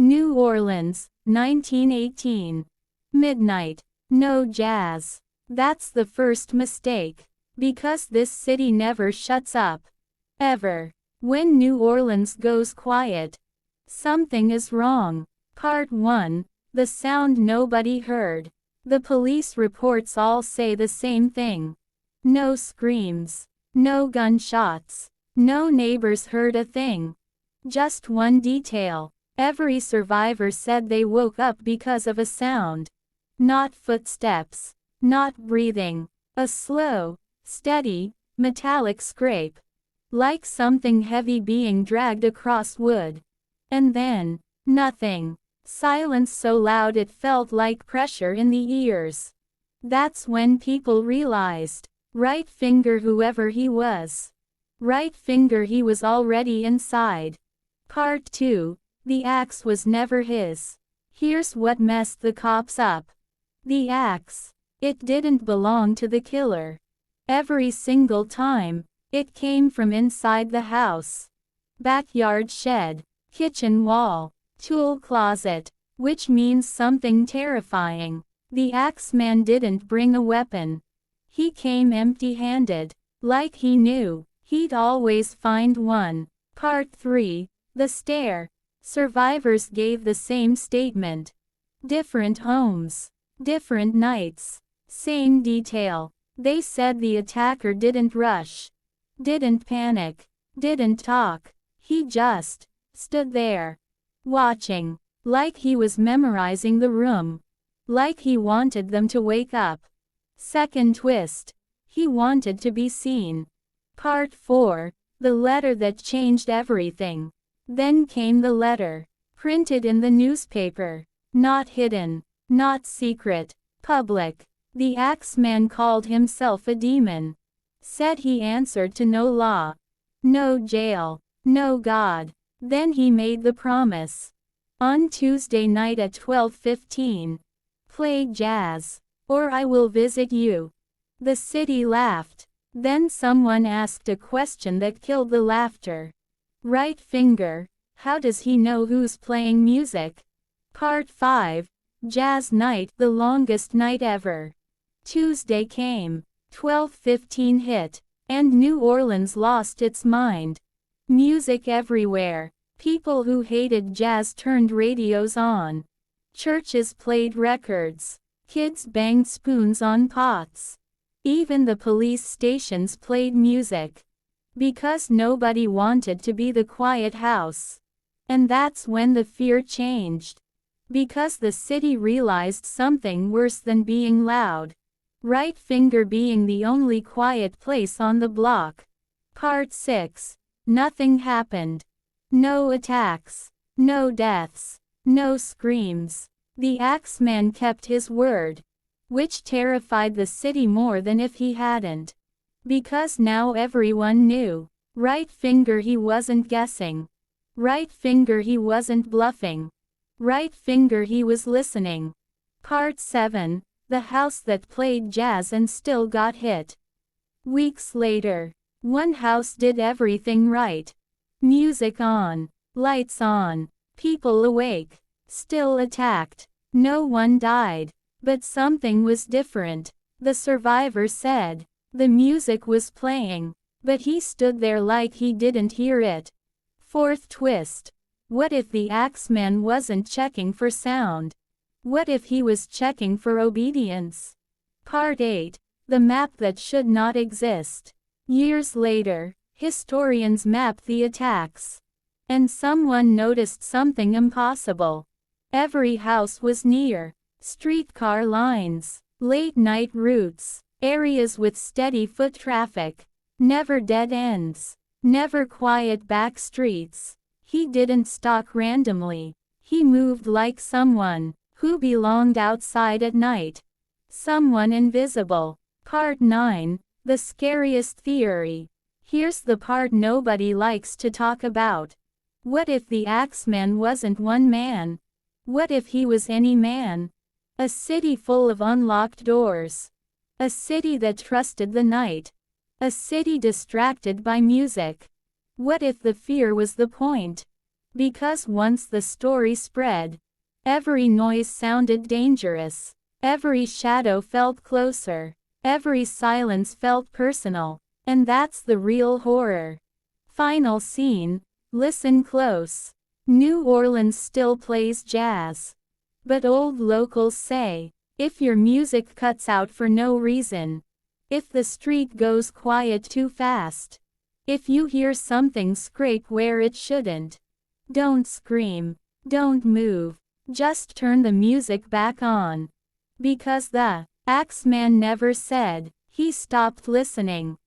New Orleans, 1918. Midnight. No jazz. That's the first mistake. Because this city never shuts up. Ever. When New Orleans goes quiet, something is wrong. Part 1. The sound nobody heard. The police reports all say the same thing. No screams. No gunshots. No neighbors heard a thing. Just one detail. Every survivor said they woke up because of a sound. Not footsteps. Not breathing. A slow, steady, metallic scrape. Like something heavy being dragged across wood. And then, nothing. Silence so loud it felt like pressure in the ears. That's when people realized. Right finger whoever he was. Right finger he was already inside. Part 2. The axe was never his. Here's what messed the cops up. The axe. It didn't belong to the killer. Every single time, it came from inside the house. Backyard shed. Kitchen wall. Tool closet. Which means something terrifying. The Axeman didn't bring a weapon. He came empty-handed. Like he knew he'd always find one. Part 3. The stare. Survivors gave the same statement. Different homes. Different nights. Same detail. They said the attacker didn't rush. Didn't panic. Didn't talk. He just stood there. Watching. Like he was memorizing the room. Like he wanted them to wake up. Second twist. He wanted to be seen. Part 4. The letter that changed everything. Then came the letter. Printed in the newspaper. Not hidden. Not secret. Public. The Axeman called himself a demon. Said he answered to no law. No jail. No God. Then he made the promise. On Tuesday night at 12:15. Play jazz. Or I will visit you. The city laughed. Then someone asked a question that killed the laughter. Right finger. How does he know who's playing music? Part 5. Jazz night, the longest night ever. Tuesday came. 12:15 hit. And New Orleans lost its mind. Music everywhere. People who hated jazz turned radios on. Churches played records. Kids banged spoons on pots. Even the police stations played music. Because nobody wanted to be the quiet house. And that's when the fear changed. Because the city realized something worse than being loud. Right finger being the only quiet place on the block. Part 6. Nothing happened. No attacks. No deaths. No screams. The Axeman kept his word. Which terrified the city more than if he hadn't. Because now everyone knew. Right finger he wasn't guessing. Right finger he wasn't bluffing. Right finger he was listening. Part 7. The house that played jazz and still got hit. Weeks later. One house did everything right. Music on. Lights on. People awake. Still attacked. No one died. But something was different. The survivor said. The music was playing. But he stood there like he didn't hear it. Fourth twist. What if the Axeman wasn't checking for sound? What if he was checking for obedience? Part 8. The map that should not exist. Years later, historians mapped the attacks. And someone noticed something impossible. Every house was near streetcar lines, late-night routes, areas with steady foot traffic. Never dead ends. Never quiet back streets. He didn't stalk randomly. He moved like someone who belonged outside at night. Someone invisible. Part 9. The scariest theory. Here's the part nobody likes to talk about. What if the Axeman wasn't one man? What if he was any man? A city full of unlocked doors. A city that trusted the night. A city distracted by music. What if the fear was the point? Because once the story spread, every noise sounded dangerous. Every shadow felt closer. Every silence felt personal. And that's the real horror. Final scene. Listen close. New Orleans still plays jazz. But old locals say, if your music cuts out for no reason, if the street goes quiet too fast, if you hear something scrape where it shouldn't, don't scream, don't move, just turn the music back on. Because the Axeman never said he stopped listening.